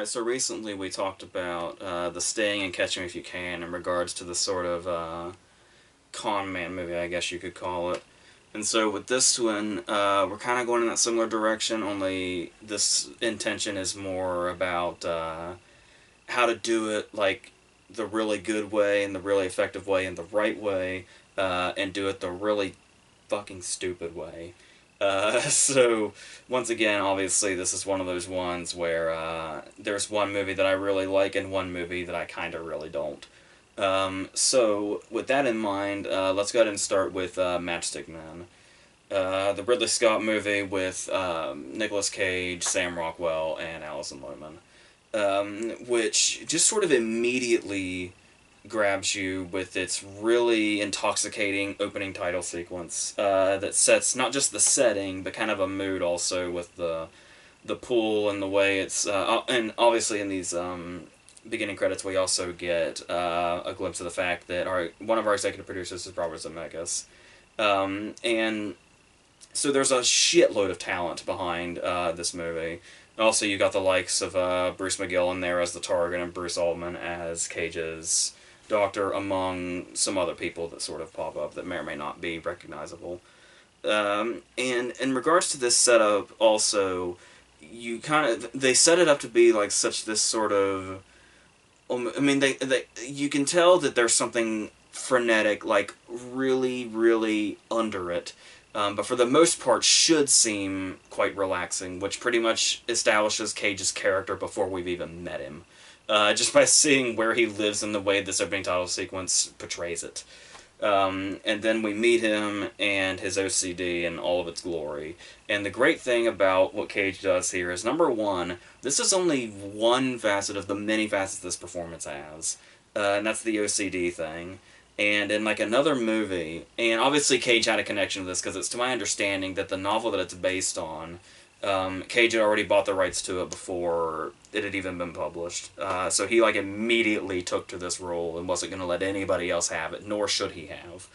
Alright, so recently we talked about The Sting and Catch Me If You Can in regards to the sort of con man movie, I guess you could call it. And so with this one, we're kind of going in that similar direction, only this intention is more about how to do it like the really good way and the really effective way and the right way, and do it the really fucking stupid way. So, once again, obviously, this is one of those ones where there's one movie that I really like and one movie that I kind of really don't. So, with that in mind, let's go ahead and start with Matchstick Man. The Ridley Scott movie with Nicolas Cage, Sam Rockwell, and Alison Lohman. Which just sort of immediately grabs you with its really intoxicating opening title sequence that sets not just the setting but kind of a mood also with the pool and the way it's and obviously in these beginning credits we also get a glimpse of the fact that one of our executive producers is Robert Zemeckis, and so there's a shitload of talent behind this movie. Also, you got the likes of Bruce McGill in there as the target and Bruce Altman as Cage's doctor, among some other people that sort of pop up that may or may not be recognizable. And in regards to this setup, also, they set it up to be like such this sort of. I mean, you can tell that there's something frenetic, like really, really under it. But for the most part should seem quite relaxing, which pretty much establishes Cage's character before we've even met him. Just by seeing where he lives and the way this opening title sequence portrays it. And then we meet him and his OCD in all of its glory. And the great thing about what Cage does here is, number one, this is only one facet of the many facets this performance has. And that's the OCD thing. And in like another movie, and obviously Cage had a connection to this because it's to my understanding that the novel that it's based on, Cage had already bought the rights to it before it had even been published. So he like immediately took to this role and wasn't going to let anybody else have it, nor should he have.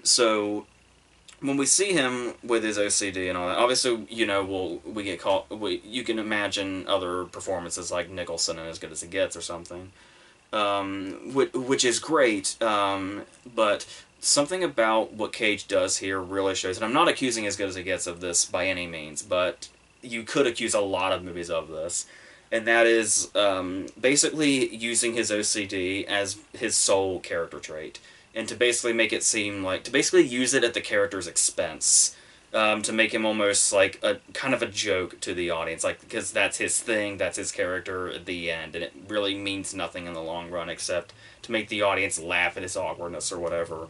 So when we see him with his OCD and all that, obviously, we get caught. You can imagine other performances like Nicholson in As Good as It Gets or something. Which is great, but something about what Cage does here really shows, and I'm not accusing As Good as It Gets of this by any means, but you could accuse a lot of movies of this, and that is basically using his OCD as his sole character trait, and to basically make it seem like, to basically use it at the character's expense. To make him almost like a kind of a joke to the audience, like, because that's his thing, that's his character at the end, and it really means nothing in the long run except to make the audience laugh at his awkwardness or whatever.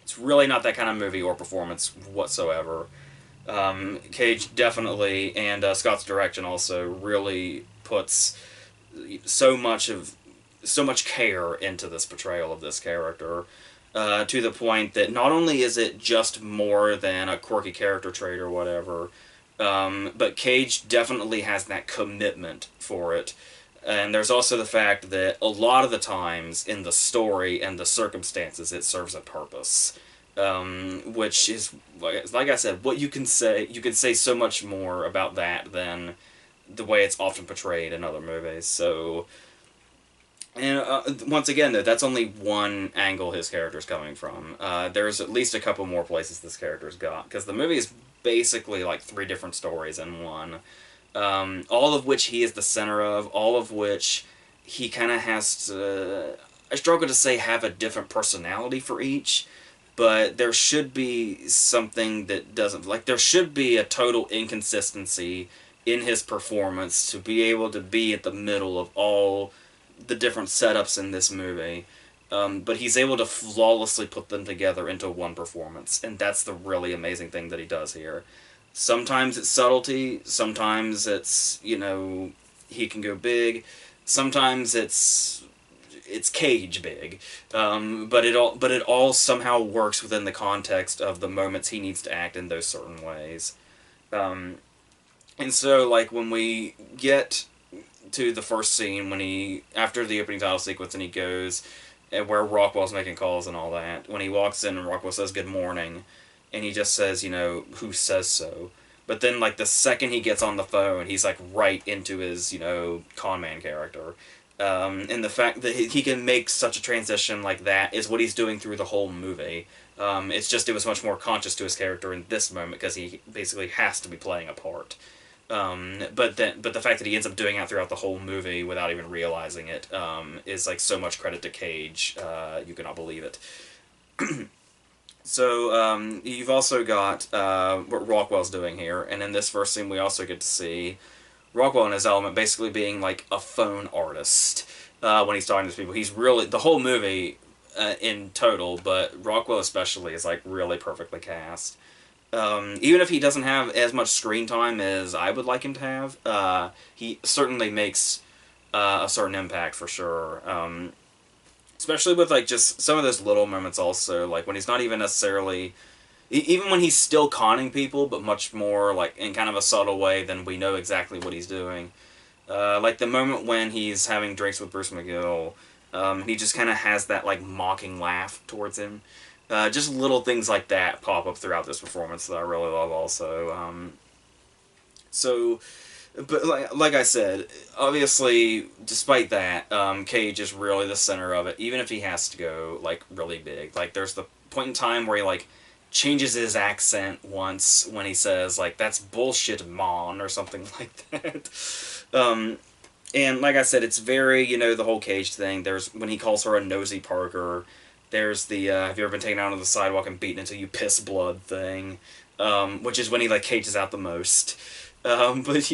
It's really not that kind of movie or performance whatsoever. Cage definitely, and Scott's direction also, really puts so much care into this portrayal of this character. To the point that not only is it just more than a quirky character trait or whatever, but Cage definitely has that commitment for it. And there's also the fact that a lot of the times in the story and the circumstances it serves a purpose. Which is, like I said, what you can say so much more about that than the way it's often portrayed in other movies. So, and once again, though, that's only one angle his character's coming from. There's at least a couple more places this character's got, because the movie is basically like three different stories in one. All of which he is the center of, all of which he kind of has to, I struggle to say have a different personality for each, but there should be something that doesn't, like, there should be a total inconsistency in his performance to be able to be at the middle of all the different setups in this movie, but he's able to flawlessly put them together into one performance, and that's the really amazing thing that he does here. Sometimes it's subtlety, sometimes it's, he can go big, sometimes it's Cage big, but it all somehow works within the context of the moments he needs to act in those certain ways. And so, like, when we get to the first scene, after the opening title sequence, and he goes where Rockwell's making calls and all that, when he walks in and Rockwell says good morning, and he just says, who says so, But then, like, the second he gets on the phone, he's, like, right into his, con man character. And the fact that he can make such a transition like that is what he's doing through the whole movie. It's just it was much more conscious to his character in this moment because he basically has to be playing a part. But the fact that he ends up doing that throughout the whole movie without even realizing it is like so much credit to Cage. You cannot believe it. So you've also got what Rockwell's doing here, and in this first scene we also get to see Rockwell in his element basically being like a phone artist when he's talking to people. He's really the whole movie in total, but Rockwell especially is like really perfectly cast. Even if he doesn't have as much screen time as I would like him to have, he certainly makes a certain impact for sure. Especially with like just some of those little moments also, like when he's not even necessarily, even when he's still conning people, but much more like in kind of a subtle way than we know exactly what he's doing. Like the moment when he's having drinks with Bruce McGill, he just kind of has that like mocking laugh towards him. Just little things like that pop up throughout this performance that I really love also. But like I said, obviously, despite that, Cage is really the center of it, even if he has to go, like, really big. Like, there's the point in time where he, like, changes his accent once when he says, like, that's bullshit, Mon, or something like that. And like I said, it's very, the whole Cage thing. There's, when he calls her a nosy Parker, there's the, have you ever been taken out on the sidewalk and beaten until you piss blood thing, which is when he, like, cages out the most. But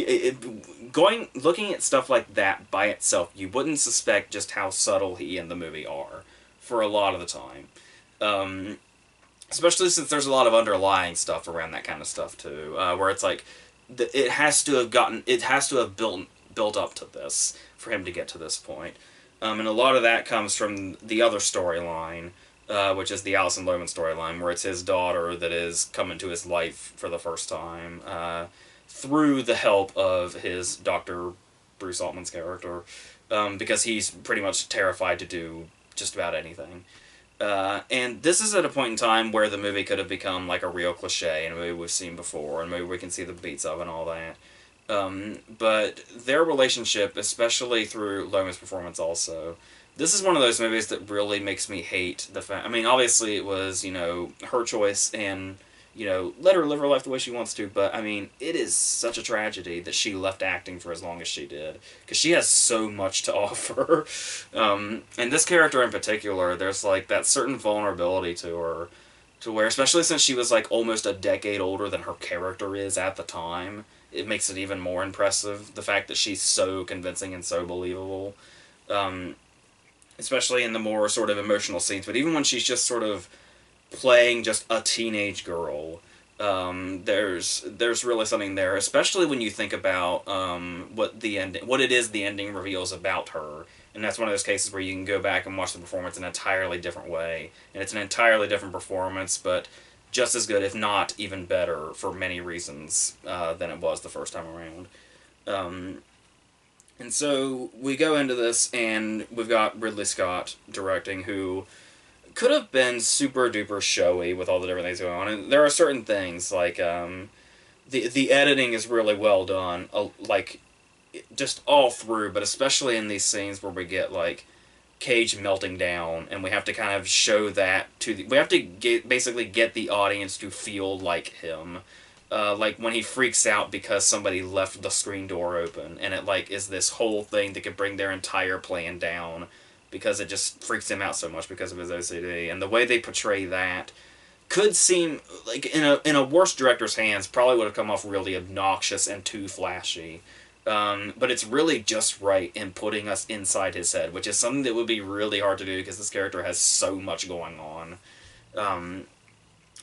looking at stuff like that by itself, you wouldn't suspect just how subtle he and the movie are for a lot of the time. Especially since there's a lot of underlying stuff around that kind of stuff too, where it's like it has to have built up to this for him to get to this point. And a lot of that comes from the other storyline, which is the Alison Lohman storyline, where it's his daughter that is coming to his life for the first time. Through the help of his Dr. Bruce Altman's character, because he's pretty much terrified to do just about anything. And this is at a point in time where the movie could have become like a real cliche, and a movie we've seen before, and maybe we can see the beats of and all that. But their relationship, especially through Loma's performance also, this is one of those movies that really makes me hate the fact... I mean, obviously it was, her choice, and... let her live her life the way she wants to, but, I mean, it is such a tragedy that she left acting for as long as she did, because she has so much to offer. And this character in particular, there's, like, that certain vulnerability to her, to where, especially since she was, like, almost a decade older than her character is at the time, it makes it even more impressive, the fact that she's so convincing and so believable, especially in the more sort of emotional scenes, but even when she's just sort of playing just a teenage girl, there's really something there, especially when you think about what it is the ending reveals about her, and that's one of those cases where you can go back and watch the performance in an entirely different way, and it's an entirely different performance, but just as good, if not even better, for many reasons than it was the first time around. And so we go into this, and we've got Ridley Scott directing, who could have been super duper showy with all the different things going on, and there are certain things like the editing is really well done, like just all through, but especially in these scenes where we get like Cage melting down, and we have to kind of show that we have to basically get the audience to feel like him, like when he freaks out because somebody left the screen door open, and it like is this whole thing that could bring their entire plan down, because it just freaks him out so much because of his OCD. And the way they portray that could seem, like, in a worse director's hands, probably would have come off really obnoxious and too flashy. But it's really just right in putting us inside his head, which is something that would be really hard to do because this character has so much going on.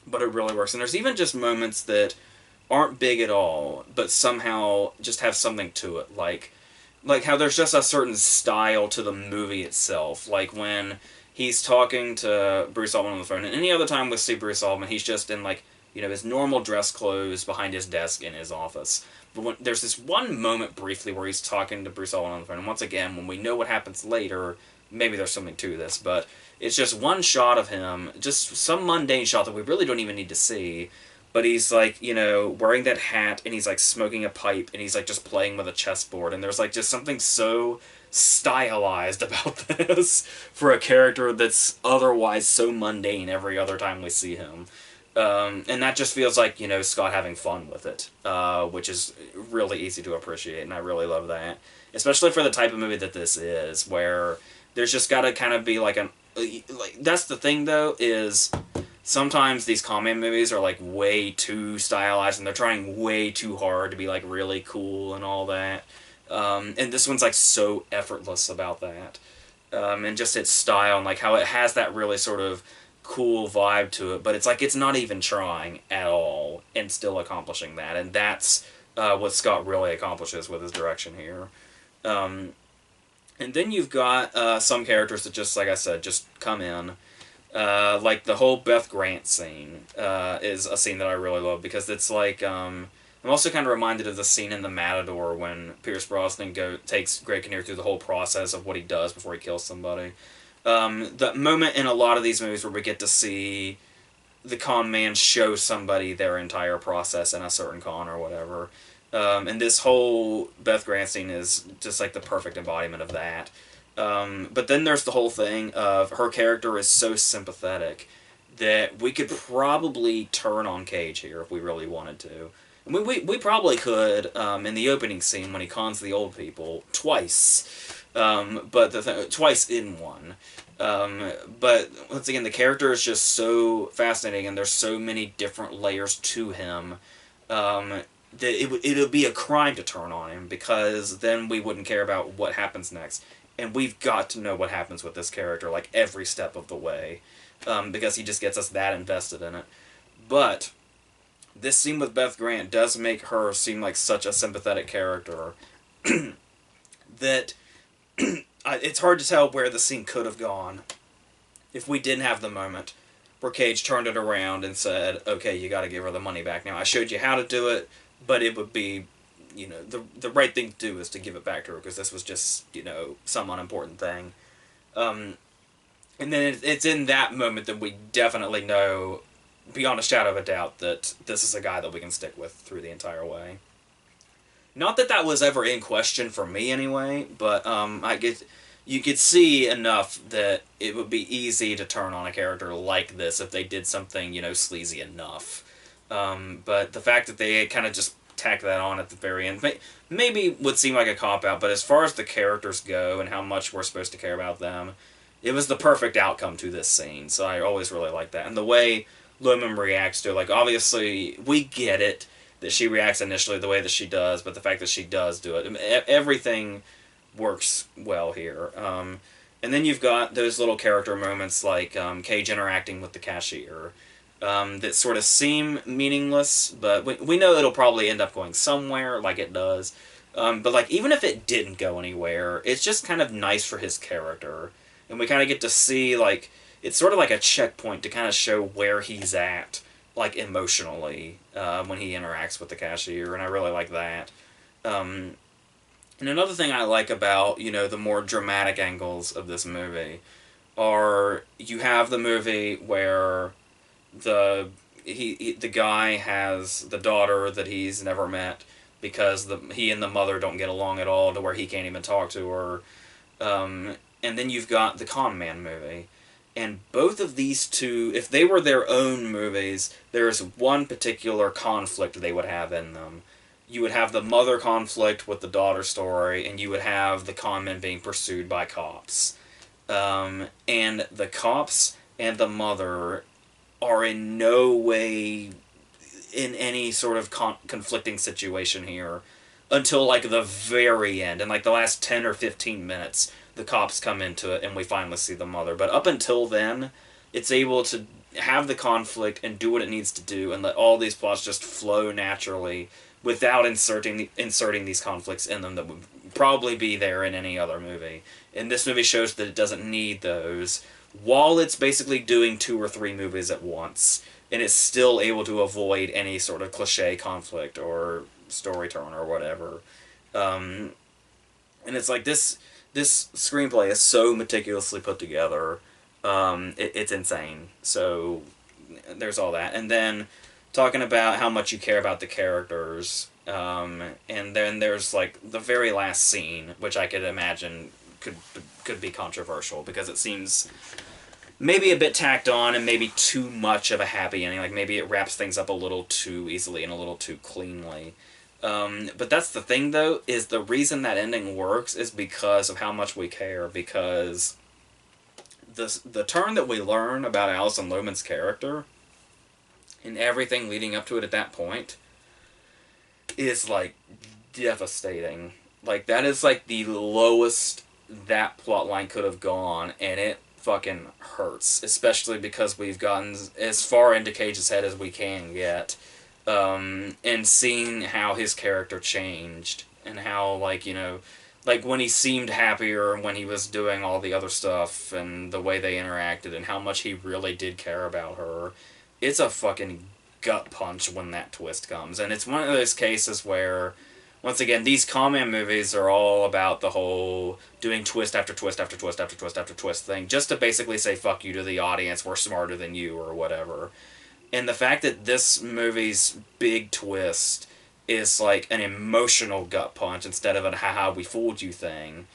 But it really works. And there's even just moments that aren't big at all, but somehow just have something to it, like how there's just a certain style to the movie itself. Like when he's talking to Bruce Altman on the phone, and any other time we see Bruce Altman, he's just in like, his normal dress clothes behind his desk in his office. But there's this one moment briefly where he's talking to Bruce Altman on the phone, and once again, when we know what happens later, maybe there's something to this, but it's just one shot of him, just some mundane shot that we really don't even need to see, but he's like, you know, wearing that hat, and he's like smoking a pipe, and he's like just playing with a chessboard, and there's like just something so stylized about this for a character that's otherwise so mundane every other time we see him. And that just feels like, you know, Scott having fun with it, which is really easy to appreciate, and I really love that. Especially for the type of movie that this is, where there's just got to kind of be like an... Like, that's the thing, though, is sometimes these comic movies are like way too stylized, and they're trying way too hard to be like really cool and all that. And this one's like so effortless about that. And just its style and like how it has that really sort of cool vibe to it, but it's like it's not even trying at all and still accomplishing that. And that's what Scott really accomplishes with his direction here. And then you've got some characters that just, like I said, just come in. Like the whole Beth Grant scene is a scene that I really love, because it's like... I'm also kind of reminded of the scene in The Matador when Pierce Brosnan takes Greg Kinnear through the whole process of what he does before he kills somebody. The moment in a lot of these movies where we get to see the con man show somebody their entire process in a certain con or whatever. And this whole Beth Grant scene is just like the perfect embodiment of that. But then there's the whole thing of her character is so sympathetic that we could probably turn on Cage here if we really wanted to. We probably could in the opening scene when he cons the old people twice, but twice in one. But once again, the character is just so fascinating, and there's so many different layers to him that it would be a crime to turn on him, because then we wouldn't care about what happens next, and we've got to know what happens with this character like every step of the way, because he just gets us that invested in it. But this scene with Beth Grant does make her seem like such a sympathetic character that it's hard to tell where the scene could have gone if we didn't have the moment where Cage turned it around and said, okay, you gotta give her the money back now. I showed you how to do it, but it would be, you know, the right thing to do is to give it back to her, because this was just, you know, some unimportant thing. And then it's in that moment that we definitely know, beyond a shadow of a doubt, that this is a guy that we can stick with through the entire way. Not that that was ever in question for me anyway, but you could see enough that it would be easy to turn on a character like this if they did something, you know, sleazy enough. But the fact that they kind of just tack that on at the very end maybe would seem like a cop-out, but as far as the characters go and how much we're supposed to care about them, it was the perfect outcome to this scene, so I always really like that. And the way Lumen reacts to it, like, obviously, we get it that she reacts initially the way that she does, but the fact that she does do it, everything works well here. And then you've got those little character moments like Cage interacting with the cashier that sort of seem meaningless, but we know it'll probably end up going somewhere, like it does. But like, even if it didn't go anywhere, it's just kind of nice for his character. And we kind of get to see, like, it's sort of like a checkpoint to kind of show where he's at, like, emotionally, when he interacts with the cashier, and I really like that. And another thing I like about, you know, the more dramatic angles of this movie are, you have the movie where the guy has the daughter that he's never met, because he and the mother don't get along at all, to where he can't even talk to her. And then you've got the Con Man movie. And both of these two, if they were their own movies, there's one particular conflict they would have in them. You would have the mother conflict with the daughter story, and you would have the con men being pursued by cops. And the cops and the mother are in no way in any sort of conflicting situation here until, like, the very end. In, like, the last 10 or 15 minutes, the cops come into it, and we finally see the mother. But up until then, it's able to have the conflict and do what it needs to do, and let all these plots just flow naturally without inserting these conflicts in them that would probably be there in any other movie. And this movie shows that it doesn't need those, while it's basically doing 2 or 3 movies at once, and it's still able to avoid any sort of cliche conflict or story turn or whatever. And it's like this screenplay is so meticulously put together. It's insane. So there's all that. And then talking about how much you care about the characters. And then there's like the very last scene, which I could imagine could be controversial because it seems maybe a bit tacked on and maybe too much of a happy ending. Like maybe it wraps things up a little too easily and a little too cleanly. But that's the thing, though, is the reason that ending works is because of how much we care. Because the turn that we learn about Alison Lohman's character and everything leading up to it at that point is like devastating. Like that is like the lowest that plot line could have gone, and it fucking hurts, especially because we've gotten as far into Cage's head as we can get, and seeing how his character changed, and how, like, you know, like when he seemed happier when he was doing all the other stuff, and the way they interacted, and how much he really did care about her. It's a fucking gut punch when that twist comes, and it's one of those cases where, once again, these Con-Man movies are all about the whole doing twist after twist after twist after twist after twist thing, just to basically say fuck you to the audience, we're smarter than you, or whatever. And the fact that this movie's big twist is like an emotional gut punch instead of a haha we fooled you thing,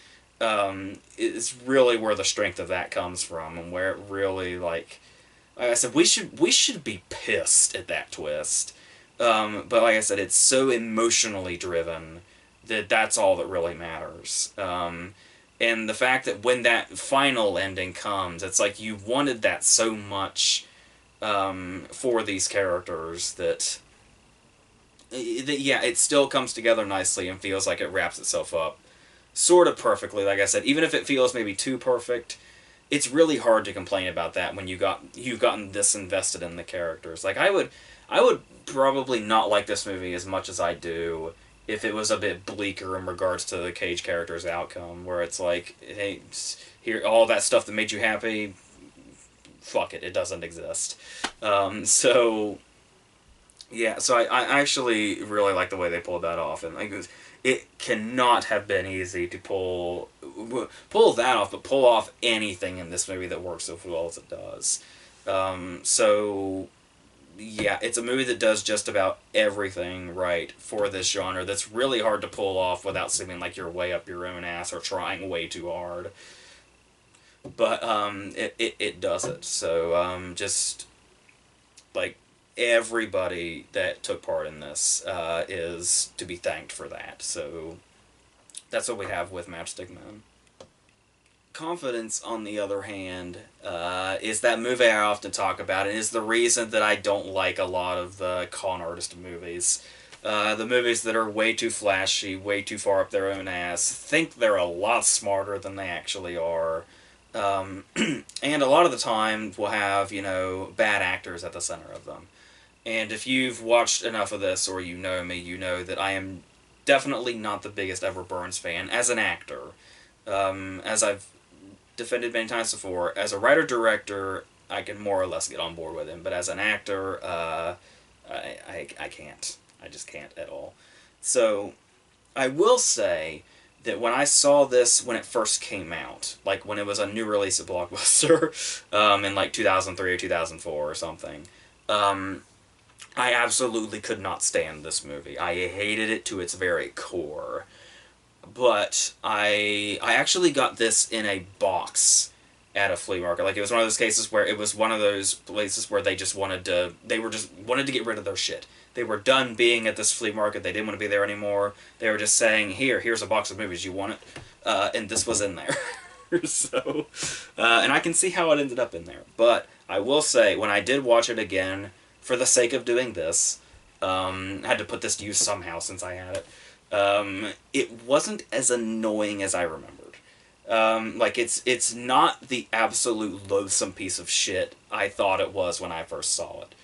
is really where the strength of that comes from, and where it really, like I said, we should be pissed at that twist. But like I said, it's so emotionally driven that that's all that really matters. And the fact that when that final ending comes, it's like you wanted that so much for these characters that yeah, it still comes together nicely and feels like it wraps itself up sort of perfectly. Like I said, even if it feels maybe too perfect, it's really hard to complain about that when you've gotten this invested in the characters. Like I would probably not like this movie as much as I do if it was a bit bleaker in regards to the Cage character's outcome, where it's like, hey, here, all that stuff that made you happy, fuck it, it doesn't exist. So yeah, so I actually really like the way they pulled that off, and like it cannot have been easy to pull that off, but pull off anything in this movie that works so well as it does. So yeah, it's a movie that does just about everything right for this genre that's really hard to pull off without seeming like you're way up your own ass or trying way too hard. But it does it. So just like everybody that took part in this is to be thanked for that. So that's what we have with Matchstick Men. Confidence, on the other hand, is that movie I often talk about, and is the reason that I don't like a lot of the con artist movies. The movies that are way too flashy, way too far up their own ass, think they're a lot smarter than they actually are. And a lot of the time will have, you know, bad actors at the center of them. And if you've watched enough of this, or you know me, you know that I am definitely not the biggest ever Burns fan as an actor. As I've defended many times before, as a writer-director, I can more or less get on board with him, but as an actor, I can't. I just can't at all. So, I will say that when I saw this when it first came out, like when it was a new release at Blockbuster, in like 2003 or 2004 or something, I absolutely could not stand this movie. I hated it to its very core. But I actually got this in a box at a flea market. Like, it was one of those cases where it was one of those places where they just wanted to get rid of their shit. They were done being at this flea market. They didn't want to be there anymore. They were just saying, here's a box of movies. You want it? And this was in there. So, and I can see how it ended up in there. But I will say, when I did watch it again, for the sake of doing this, I had to put this to use somehow since I had it. It wasn't as annoying as I remembered. Like, it's not the absolute loathsome piece of shit I thought it was when I first saw it.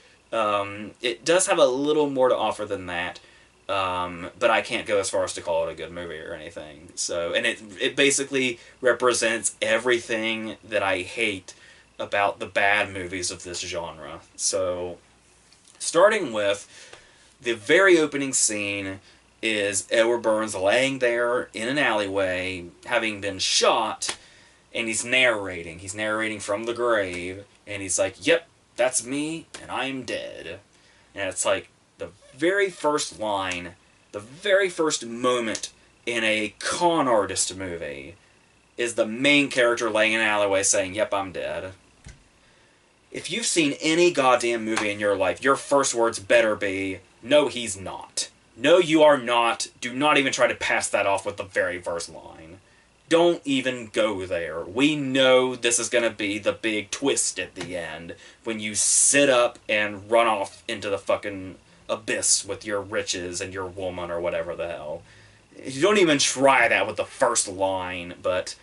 It does have a little more to offer than that, but I can't go as far as to call it a good movie or anything. So, and it basically represents everything that I hate about the bad movies of this genre. So, starting with the very opening scene is Edward Burns laying there in an alleyway, having been shot, and he's narrating. He's narrating from the grave, and he's like, yep, that's me, and I'm dead. And it's like the very first line, the very first moment in a con artist movie is the main character laying in an alleyway saying, "Yep, I'm dead." If you've seen any goddamn movie in your life, your first words better be, "No, he's not. No, you are not. Do not even try to pass that off with the very first line. Don't even go there. We know this is going to be the big twist at the end when you sit up and run off into the fucking abyss with your riches and your woman or whatever the hell. You don't even try that with the first line, but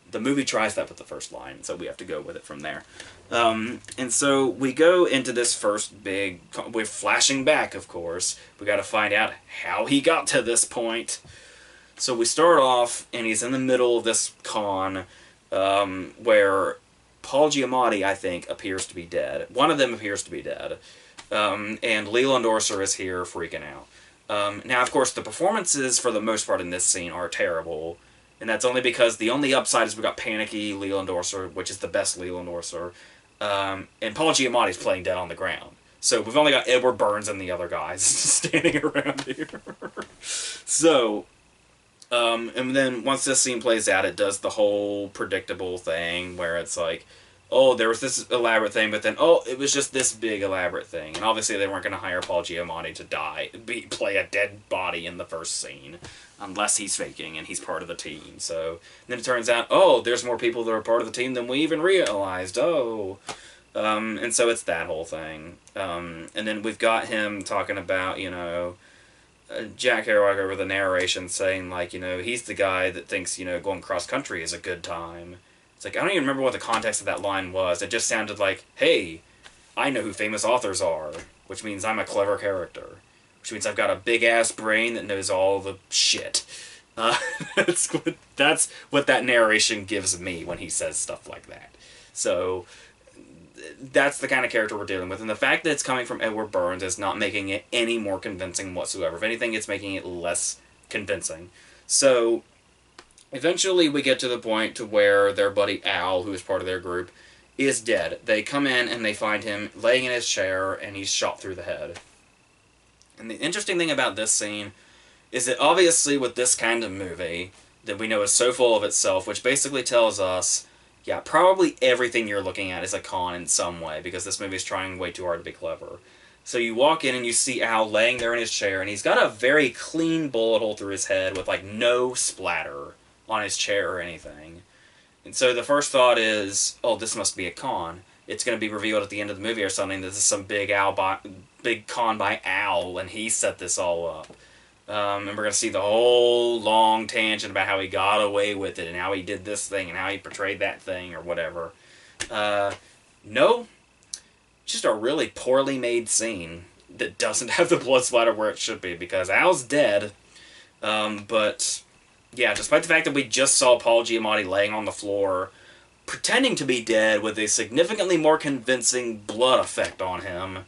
the movie tries that with the first line, so we have to go with it from there. And so we go into this first big... We're flashing back, of course. We got to find out how he got to this point. So we start off, and he's in the middle of this con, where Paul Giamatti, I think, appears to be dead. One of them appears to be dead. And Leland Orser is here freaking out. Now, of course, the performances, for the most part in this scene, are terrible. And that's only because the only upside is we got panicky Leland Orser, which is the best Leland Orser. And Paul Giamatti's playing dead on the ground. So we've only got Edward Burns and the other guys standing around here. So... and then once this scene plays out, it does the whole predictable thing where it's like, oh, there was this elaborate thing, but then, oh, it was just this big elaborate thing. And obviously they weren't going to hire Paul Giamatti to play a dead body in the first scene, unless he's faking and he's part of the team. So then it turns out, oh, there's more people that are part of the team than we even realized. Oh. And so it's that whole thing. And then we've got him talking about, you know... Jack Kerouac over the narration saying, like, you know, he's the guy that thinks, you know, going cross-country is a good time. It's like, I don't even remember what the context of that line was. It just sounded like, hey, I know who famous authors are, which means I'm a clever character. Which means I've got a big-ass brain that knows all the shit. That's what that narration gives me when he says stuff like that. So... that's the kind of character we're dealing with. And the fact that it's coming from Edward Burns is not making it any more convincing whatsoever. If anything, it's making it less convincing. So, eventually we get to the point to where their buddy Al, who is part of their group, is dead. They come in and they find him laying in his chair and he's shot through the head. And the interesting thing about this scene is that obviously with this kind of movie that we know is so full of itself, which basically tells us... yeah, probably everything you're looking at is a con in some way, because this movie is trying way too hard to be clever. So you walk in and you see Al laying there in his chair, and he's got a very clean bullet hole through his head with, like, no splatter on his chair or anything. And so the first thought is, oh, this must be a con. It's going to be revealed at the end of the movie or something that this is some big con by Al, and he set this all up. And we're going to see the whole long tangent about how he got away with it and how he did this thing and how he portrayed that thing or whatever. No. Just a really poorly made scene that doesn't have the blood splatter where it should be because Al's dead. But, yeah, despite the fact that we just saw Paul Giamatti laying on the floor pretending to be dead with a significantly more convincing blood effect on him,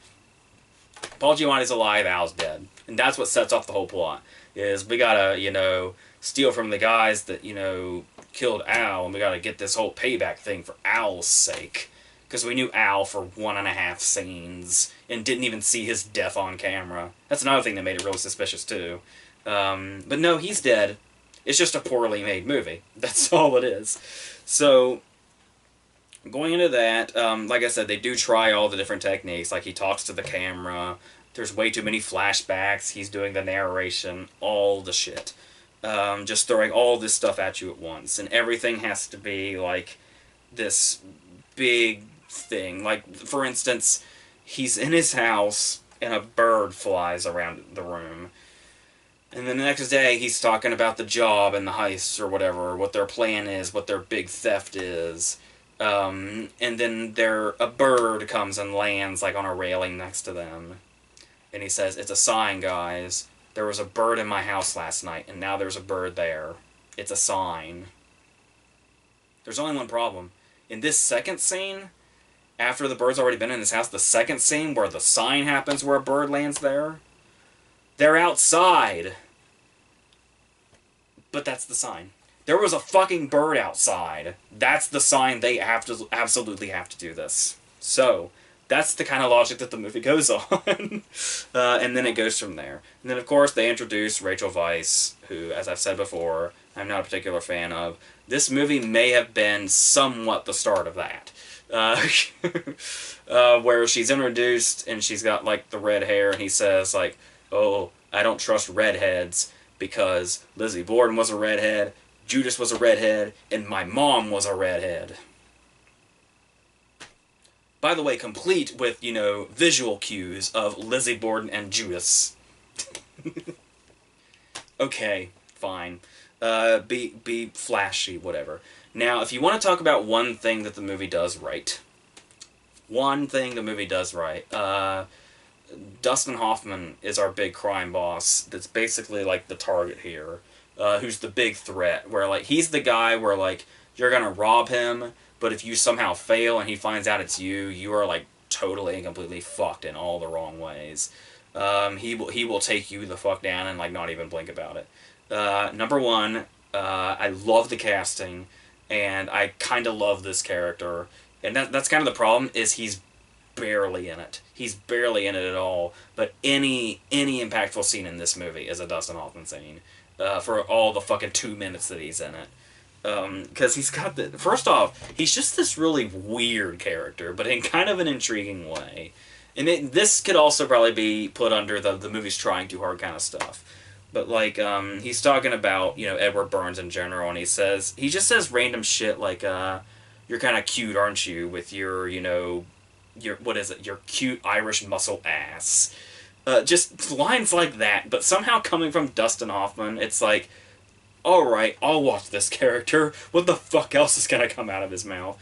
Paul Giamatti's alive, Al's dead. And that's what sets off the whole plot, is we gotta, you know, steal from the guys that, you know, killed Al, and we gotta get this whole payback thing for Al's sake. Because we knew Al for 1.5 scenes, and didn't even see his death on camera. That's another thing that made it really suspicious, too. But no, he's dead. It's just a poorly made movie. That's all it is. So... going into that, like I said, they do try all the different techniques. Like, he talks to the camera. There's way too many flashbacks. He's doing the narration. All the shit. Just throwing all this stuff at you at once. And everything has to be, like, this big thing. Like, for instance, he's in his house, and a bird flies around the room. And then the next day, he's talking about the job and the heists or whatever, what their plan is, what their big theft is. And then a bird comes and lands, like, on a railing next to them. And he says, "It's a sign, guys. There was a bird in my house last night, and now there's a bird there. It's a sign." There's only one problem. In this second scene, after the bird's already been in his house, the second scene where the sign happens where a bird lands there, they're outside. But that's the sign. There was a fucking bird outside. That's the sign they absolutely have to do this. So, That's the kind of logic that the movie goes on. And then it goes from there. And then, of course, they introduce Rachel Weisz, who, as I've said before, I'm not a particular fan of. This movie may have been somewhat the start of that. Where she's introduced, and she's got, like, the red hair, and he says, like, oh, I don't trust redheads, because Lizzie Borden was a redhead, Judas was a redhead, and my mom was a redhead. By the way, complete with, you know, visual cues of Lizzie Borden and Judas. Okay, fine. Be flashy, whatever. Now, if you want to talk about one thing that the movie does right, Dustin Hoffman is our big crime boss that's basically, like, the target here, who's the big threat, where, like, he's the guy where, like, you're gonna rob him, but if you somehow fail and he finds out it's you, you are, like, totally and completely fucked in all the wrong ways. He will take you the fuck down and, like, not even blink about it. Number one, I love the casting, and I kind of love this character, and that's kind of the problem, is he's barely in it. He's barely in it at all, but any impactful scene in this movie is a Dustin Hoffman scene, for all the fucking 2 minutes that he's in it. Because he's got the... First off, he's just this really weird character, but in kind of an intriguing way. And this could also probably be put under the movie's trying too hard kind of stuff. But, like, he's talking about, you know, Edward Burns in general, and he just says random shit like, you're kind of cute, aren't you, with your, you know, your cute Irish muscle ass. Just lines like that, but somehow coming from Dustin Hoffman, it's like, alright, I'll watch this character. What the fuck else is gonna come out of his mouth?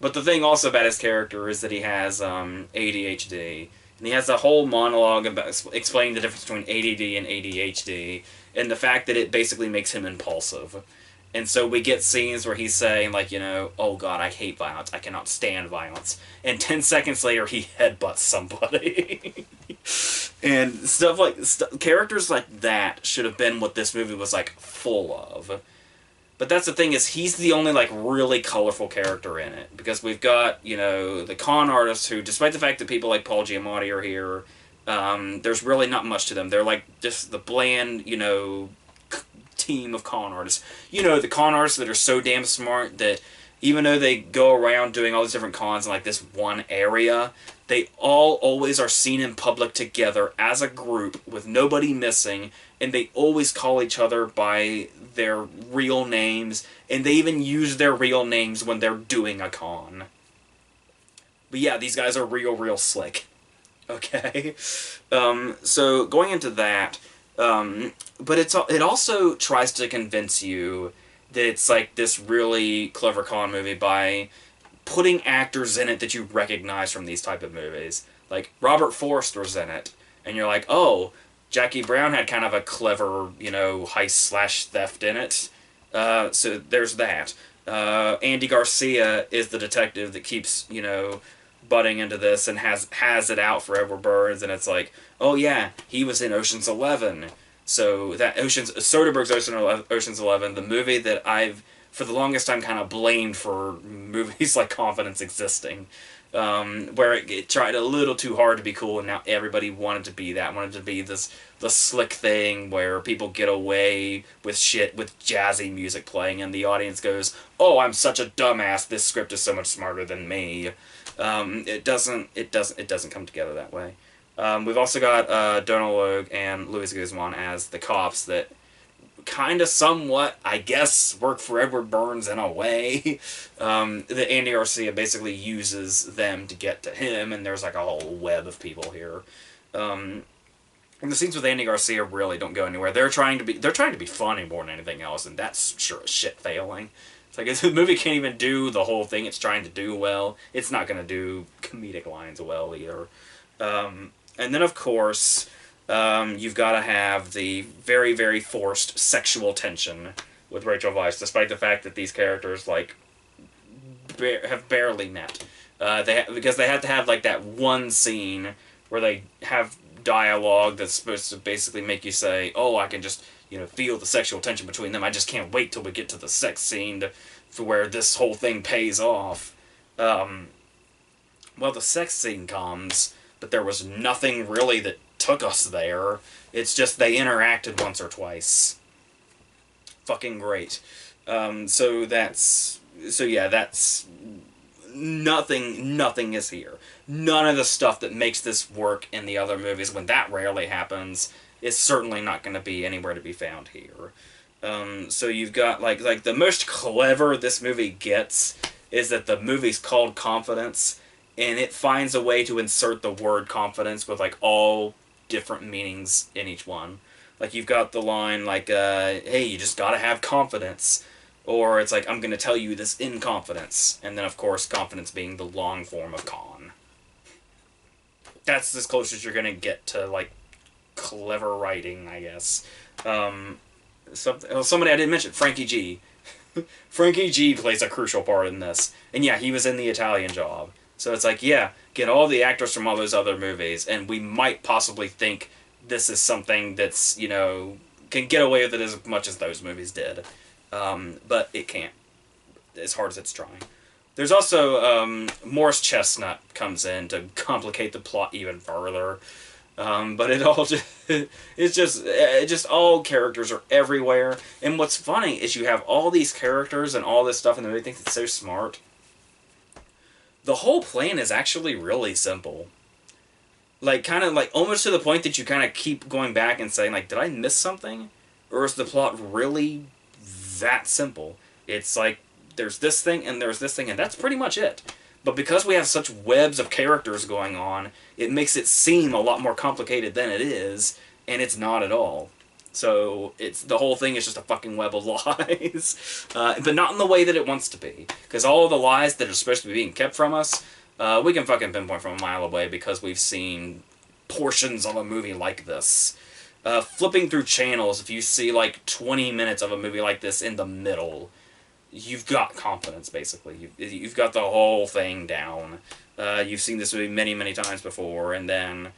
But the thing also about his character is that he has ADHD. And he has a whole monologue about explaining the difference between ADD and ADHD, and the fact that it basically makes him impulsive. And so we get scenes where he's saying, like, you know, oh god, I hate violence, I cannot stand violence. And 10 seconds later, he headbutts somebody. And stuff like... characters like that should have been what this movie was, like, full of. But that's the thing, is he's the only, like, really colorful character in it. Because we've got, you know, the con artists who, despite the fact that people like Paul Giamatti are here, there's really not much to them. They're, like, just the bland, you know, team of con artists. You know, the con artists that are so damn smart that even though they go around doing all these different cons in, like, this one area, they all always are seen in public together as a group with nobody missing, and they always call each other by their real names, and they even use their real names when they're doing a con. But yeah, these guys are real slick. Okay? So, going into that, but it also tries to convince you that it's, like, this really clever con movie by putting actors in it that you recognize from these type of movies. Like, Robert Forster's in it, and you're like, oh, Jackie Brown had kind of a clever, you know, heist/theft in it. So there's that. Andy Garcia is the detective that keeps, you know, butting into this and has it out for Edward Burns, and it's like, oh yeah, he was in Ocean's 11. So that Soderbergh's Ocean's 11, the movie that I've, for the longest time, kind of blamed for movies like Confidence existing, where it tried a little too hard to be cool, and now everybody wanted to be that, wanted to be the slick thing where people get away with shit with jazzy music playing, and the audience goes, oh, I'm such a dumbass, this script is so much smarter than me. It doesn't come together that way. We've also got Donald Logue and Luis Guzman as the cops that kind of somewhat, I guess, work for Edward Burns in a way. That Andy Garcia basically uses them to get to him, and there's like a whole web of people here. And the scenes with Andy Garcia really don't go anywhere. They're trying to be funny more than anything else, and that's sure as shit failing. It's like, if the movie can't even do the whole thing it's trying to do well, it's not going to do comedic lines well either. And then, of course, you've got to have the very, very forced sexual tension with Rachel Weisz, despite the fact that these characters, like, have barely met. Because they have to have, like, that one scene where they have dialogue that's supposed to basically make you say, oh, I can just, you know, feel the sexual tension between them. I just can't wait till we get to the sex scene for where this whole thing pays off. well, the sex scene comes, but there was nothing really that took us there. It's just they interacted once or twice. Fucking great. So that's so yeah, that's nothing is here. None of the stuff that makes this work in the other movies, when that rarely happens, is certainly not going to be anywhere to be found here. So you've got like the most clever this movie gets is that the movie's called Confidence, and it finds a way to insert the word confidence with like all different meanings in each one. Like you've got the line like, "Hey, you just gotta have confidence," or it's like, "I'm gonna tell you this in confidence," and then of course confidence being the long form of con. That's as close as you're gonna get to like clever writing, I guess. Somebody I didn't mention, Frankie G. Frankie G plays a crucial part in this, and yeah, he was in The Italian Job. So it's like, yeah, get all the actors from all those other movies, and we might possibly think this is something that's, you know, can get away with it as much as those movies did. But it can't, as hard as it's trying. There's also Morris Chestnut comes in to complicate the plot even further. But it all just, it just all characters are everywhere. And what's funny is you have all these characters and all this stuff, and they think it's so smart. The whole plan is actually really simple. Like, kind of, like, almost to the point that you kind of keep going back and saying, like, did I miss something? Or is the plot really that simple? It's like, there's this thing, and there's this thing, and that's pretty much it. But because we have such webs of characters going on, it makes it seem a lot more complicated than it is, and it's not at all. So it's the whole thing is just a fucking web of lies, but not in the way that it wants to be. Because all of the lies that are supposed to be being kept from us, we can fucking pinpoint from a mile away because we've seen portions of a movie like this. Flipping through channels, if you see like 20 minutes of a movie like this in the middle, you've got confidence, basically. You've got the whole thing down. You've seen this movie many, many times before, and then,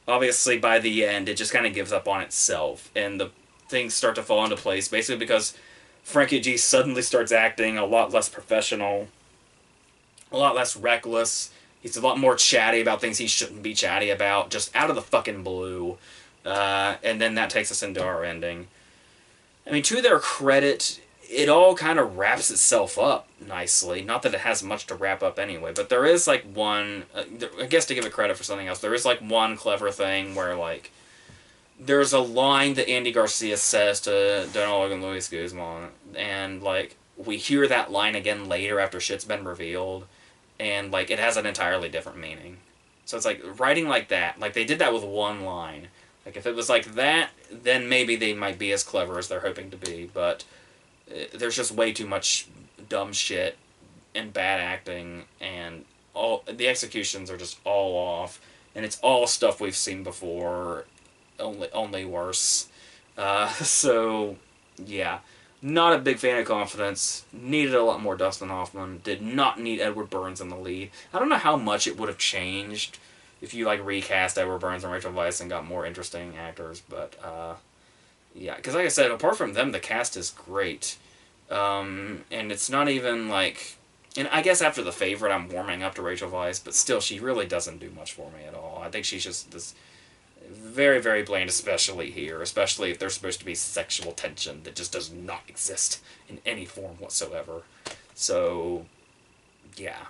obviously, by the end, it just kind of gives up on itself, and the things start to fall into place, basically because Frankie G suddenly starts acting a lot less professional, a lot less reckless. He's a lot more chatty about things he shouldn't be chatty about, just out of the fucking blue. And then that takes us into our ending. I mean, to their credit, it all kind of wraps itself up nicely. Not that it has much to wrap up anyway, but there is like one, I guess to give it credit for something else, there is like one clever thing where like, there's a line that Andy Garcia says to Donald and Luis Guzman, and like, we hear that line again later after shit's been revealed, and like, it has an entirely different meaning. So it's like, writing like that, like they did that with one line. Like if it was like that, then maybe they might be as clever as they're hoping to be, but there's just way too much dumb shit and bad acting, and all the executions are just all off, and it's all stuff we've seen before, only worse. So yeah, not a big fan of Confidence. Needed a lot more Dustin Hoffman. Did not need Edward Burns in the lead. I don't know how much it would have changed if you like recast Edward Burns and Rachel Weisz and got more interesting actors, but yeah, because like I said, apart from them, the cast is great. And it's not even like... And I guess after The Favorite, I'm warming up to Rachel Weisz, but still, she really doesn't do much for me at all. I think she's just this very, very bland, especially here. Especially if there's supposed to be sexual tension that just does not exist in any form whatsoever. So, yeah.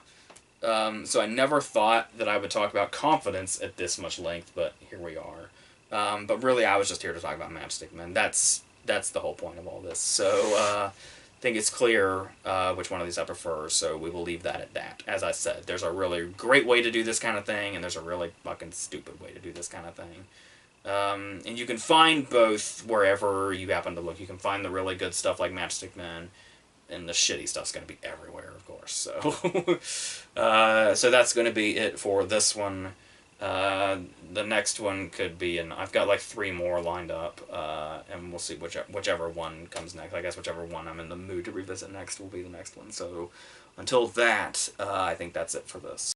So I never thought that I would talk about Confidence at this much length, but here we are. But really, I was just here to talk about Matchstick Men. That's the whole point of all this. So, I think it's clear which one of these I prefer, so we will leave that at that. As I said, there's a really great way to do this kind of thing, and there's a really fucking stupid way to do this kind of thing. And you can find both wherever you happen to look. You can find the really good stuff like Matchstick Men, and the shitty stuff's going to be everywhere, of course. So, so that's going to be it for this one. The next one could be, and I've got like 3 more lined up, and we'll see whichever one comes next. I guess whichever one I'm in the mood to revisit next will be the next one. So, until that, I think that's it for this.